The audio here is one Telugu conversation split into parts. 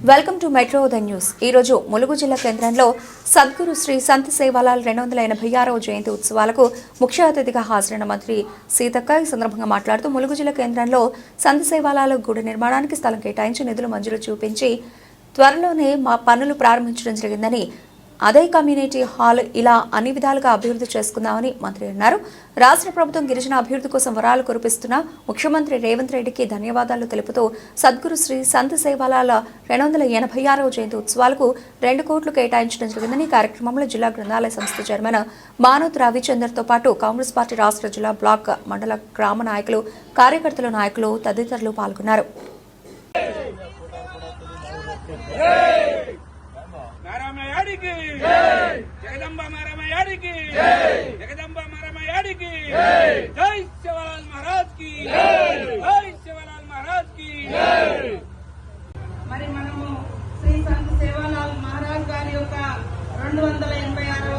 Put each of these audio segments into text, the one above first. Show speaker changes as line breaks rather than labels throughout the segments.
Welcome to metro Uday news. ఈ రోజు ములుగు జిల్లా కేంద్రంలో సద్గురు శ్రీ సంత్ సేవాలాల్ 286వ జయంతి ఉత్సవాలకు ముఖ్య అతిథిగా హాజరైన మంత్రి సీతక్క ఈ సందర్భంగా మాట్లాడుతూ ములుగు జిల్లా కేంద్రంలో సంత్ సేవాలాల్ గుడి నిర్మాణానికి స్థలం కేటాయించి నిధులు మంజూరు చూపించి త్వరలోనే మా పనులు ప్రారంభించడం జరిగిందని, అదే కమ్యూనిటీ హాల్ ఇలా అన్ని విధాలుగా అభివృద్ధి చేసుకుందామని మంత్రి అన్నారు. రాష్ట్ర ప్రభుత్వం గిరిజన అభివృద్ధి కోసం వరాలు కురిపిస్తున్న ముఖ్యమంత్రి రేవంత్ రెడ్డికి ధన్యవాదాలు తెలుపుతూ సద్గురు శ్రీ సంత్ సేవాలాల్ 286వ జయంతి ఉత్సవాలకు 2 కోట్లు కేటాయించడం జరిగిందని కార్యక్రమంలో జిల్లా గ్రంథాలయ సంస్థ చైర్మన్ మానోత్ రవిచందర్తో పాటు కాంగ్రెస్ పార్టీ రాష్ట్ర జిల్లా బ్లాక్ మండల గ్రామ నాయకులు, కార్యకర్తల నాయకులు తదితరులు పాల్గొన్నారు.
జగదంబ మారమయాడికి జగదంబ మారమయాడికి జై సేవాలాల్ మహారాజ్ కి జై సేవాలాల్ మహారాజ్ కి.
మరి మనము శ్రీ సంత్ సేవాలాల్ మహారాజ్ గారి యొక్క 286వ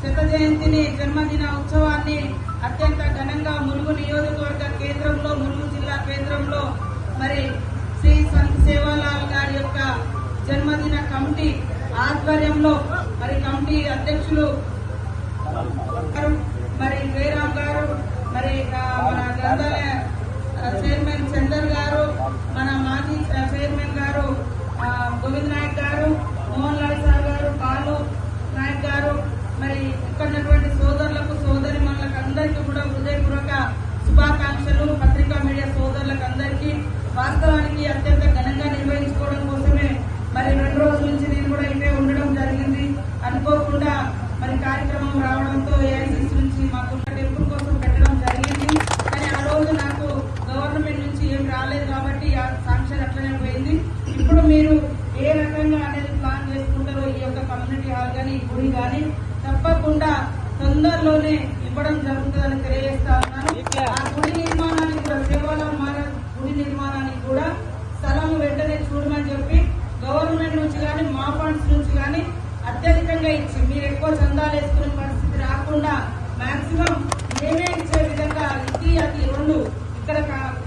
శత జయంతిని జన్మదిన ఉత్సవాన్ని అత్యంత ఘనంగా ములుగు నియోజకవర్గ కేంద్రంలో, ములుగు జిల్లా కేంద్రంలో మరి శ్రీ సంత్ సేవాలాల్ గారి యొక్క జన్మదిన కమిటీ ఆధ్వర్యంలో మరి కమిటీ అధ్యక్షులు మరి జయరామ్ గారు, మరి మన గ్రంథాలయ చైర్మన్ చందర్ గారు, మన మాజీ చైర్మన్ గారు గోవింద్ నాయక్ గారు, మోహన్ లాల్ సార్ గారు, కాలు నాయక్ గారు, మరి ఇక్కడ సోదరులకు సోదరి మనలకు అందరికీ కూడా హృదయపూర్వక శుభాకాంక్షలు. పత్రికా మీడియా సోదరులకు అందరికీ వాస్తవానికి అత్యంత ఘనంగా నిర్వహించుకోవడం కోసమే మరి 2 రోజుల నుంచి నేను కూడా ఇవే ఉండడం జరిగింది. అనుకోకుండా మరి కార్యక్రమం రావడంతో ఏఐసిసి నుంచి మాకు టెంపుల్ కోసం పెట్టడం జరిగింది. కానీ ఆ రోజు నాకు గవర్నమెంట్ నుంచి ఏం రాలేదు కాబట్టి ఆ శాంక్షన్ అట్లనే పోయింది. ఇప్పుడు మీరు ఏ రకంగా అనేది ప్లాన్ చేసుకుంటారో ఈ యొక్క కమ్యూనిటీ హాల్ కానీ ఈ గుడి కానీ తప్పకుండా తొందరలోనే ఇవ్వడం జరుగుతుందని తెలియజేస్తా ఉన్నాను. ఆ గుడి నిర్మాణానికి కూడా సేవాలాల్ మహారాజ్ గుడి నిర్మాణానికి కూడా స్థలం వెంటనే చూడమని చెప్పి గవర్నమెంట్ నుంచి కానీ మా ఫండ్స్ నుంచి కానీ అత్యధికంగా ఇచ్చి మీరు ఎక్కువ చందాలు వేసుకునే పరిస్థితి రాకుండా మాక్సిమం మేమే ఇచ్చే విధంగా ఇది అది 2 ఇక్కడ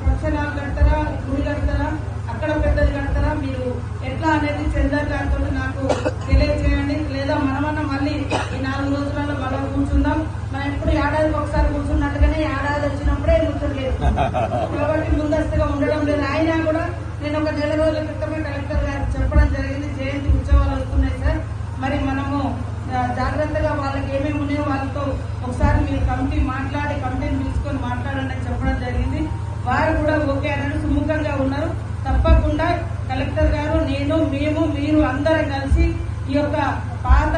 ఫంక్షన్ హాల్ కడతారా, గుడి కడతారా, అక్కడ పెద్దది కడతారా, మీరు ఎట్లా అనేది చందర్ గారితో నాకు తెలియజేయండి. లేదా మనమన్నా మళ్ళీ ఈ 4 రోజులలో మళ్ళీ కూర్చుందాం. మనం ఎప్పుడు ఏడాదికి ఒకసారి కూర్చున్నట్టుగానే ఏడాది వచ్చినప్పుడే కూర్చోలేదు కాబట్టి ముందస్తుగా ఉండడం లేదు. అయినా కూడా నేను ఒక 4 రోజుల క్రితమే కలెక్టర్ గారికి చెప్పడం జరిగింది, జయంతి ఉత్సవాలు వస్తున్నాయి సార్, మరి మనము జాగ్రత్తగా వాళ్ళకి ఏమేమి ఉన్నాయో వాళ్ళతో ఒకసారి మీరు కమిటీని పిలుచుకొని మాట్లాడండి అని చెప్పడం జరిగింది. వారు కూడా ఓకే అన్నట్టు సుముఖంగా ఉన్నారు. తప్పకుండా కలెక్టర్ గారు, నేను, మీరు అందరం కలిసి ఈ యొక్క పాత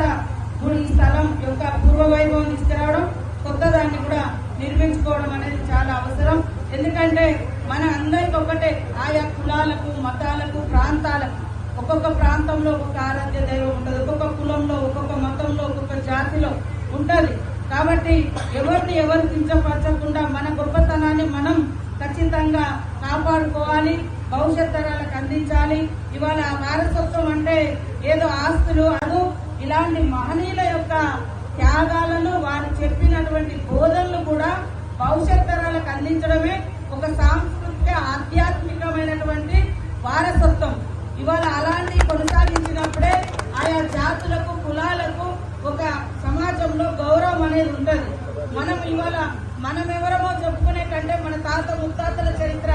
గుడి స్థలం యొక్క పూర్వవైభవం తీసుకురావడం, కొత్త దాన్ని కూడా నిర్మించుకోవడం అనేది చాలా అవసరం. ఎందుకంటే మన అందరికి ఒకటే, ఆయా కులాలకు, మతాలకు, ప్రాంతాలకు ఒక్కొక్క ప్రాంతంలో ఒక్కొక్క ఆరాధ్య దైవం ఉంటుంది, ఒక్కొక్క కులంలో, ఒక్కొక్క మతంలో, ఒక్కొక్క జాతిలో ఉంటుంది. కాబట్టి ఎవరు కించపరచకుండా మన గొప్పతనాన్ని మనం ఖచ్చితంగా కాపాడుకోవాలి, భవిష్యత్ తరాలకు అందించాలి. ఇవాళ వారసత్వం అంటే ఏదో ఆస్తులు అదు, ఇలాంటి మహనీయుల యొక్క త్యాగాలను, వారు చెప్పినటువంటి బోధనలు కూడా భవిష్యత్ తరాలకు అందించడమే ఒక సాంస్కృతిక ఆధ్యాత్మికమైనటువంటి వారసత్వం. ఇవాళ అలాంటి కొనసాగించినప్పుడే ఆయా జాతులకు, కులాలకు ఒక సమాజంలో గౌరవం అనేది ఉంటుంది. మనం ఎవరమో చెప్పుకునే కంటే మన తాత ముత్తాతల చరిత్ర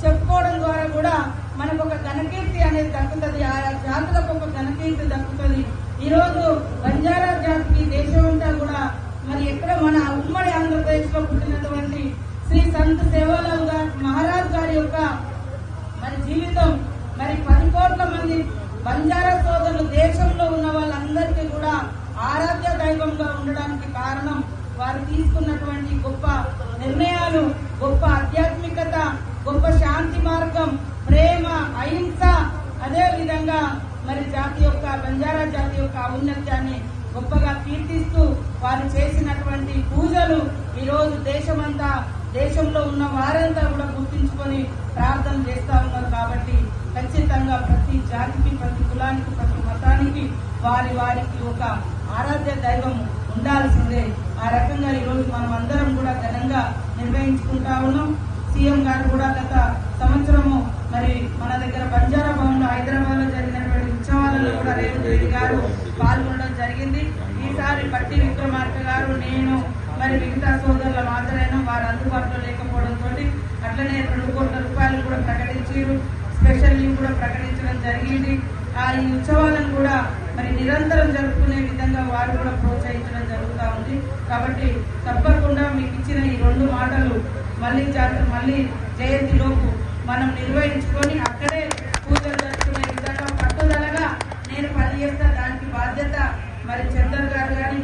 చెప్పుకోవడం ద్వారా కూడా మనకు ఒక ఘనకీర్తి అనేది దక్కుతుంది, ఆయా జాతులకు ఒక ఘనకీర్తి దక్కుతుంది. ఈరోజు బంజారా జాతికి దేశమంతా కూడా మరి ఎక్కడ మన ఉమ్మడి ఆంధ్రప్రదేశ్ లో పుట్టినటువంటి శ్రీ సంత్ సేవాలాల్ మహారాజ్ గారి యొక్క మరి జీవితం మరి 10 కోట్ల మంది బంజారా సోదరులు దేశంలో ఉన్న వాళ్ళందరికీ కూడా ఆరాధ్య దైవంగా ఉండడానికి కారణం వారు తీసుకున్నటువంటి గొప్ప నిర్ణయాలు, గొప్ప ఆధ్యాత్మికత, గొప్ప శాంతి మార్గం, ప్రేమ, అహింస, అదే విధంగా మరి జాతి యొక్క బంజారా జాతి యొక్క ఔన్నత్యాన్ని గొప్పగా కీర్తిస్తూ వారు చేసినటువంటి పూజలు ఈరోజు దేశంలో ఉన్న వారంతా కూడా గుర్తించుకొని ప్రార్థన చేస్తా ఉన్నారు. కాబట్టి ఖచ్చితంగా ప్రతి జాతికి, ప్రతి కులానికి, ప్రతి మతానికి వారికి ఒక ఆరాధ్య దైవం ఉండాల్సిందే. ఆ రకంగా ఈరోజు మనం అందరం కూడా ఘనంగా నిర్వహించుకుంటా ఉన్నాం. సీఎం గారు కూడా గత సంవత్సరము మరి మన దగ్గర బంజారా భవన్ లో హైదరాబాద్ లో జరిగినటువంటి రేవంత్ రెడ్డి గారు పాల్గొనడం జరిగింది. ఈసారి పట్టి విక్రమార్క గారు, నేను మరి మిగతా సోదరుల మాత్రమే వారు అందుబాటులో లేకపోవడంతో అట్లనే 2 కోట్ల రూపాయలు కూడా ప్రకటించారు. స్పెషల్ లీవ్ కూడా ప్రకటించడం జరిగింది. ఈ ఉత్సవాలను కూడా మరి నిరంతరం జరుపుకునే విధంగా వారు కూడా ప్రోత్సహించడం జరుగుతూ ఉంది. కాబట్టి తప్పకుండా మీకు ఇచ్చిన ఈ 2 మాటలు మళ్ళీ జయంతిలోపు మనం నిర్వహించుకొని అక్కడే పూజలు జరుపుకునే విధంగా పట్టుదలగా నేను పనిచేస్తా. దానికి బాధ్యత మరి చందర్ గారు కానీ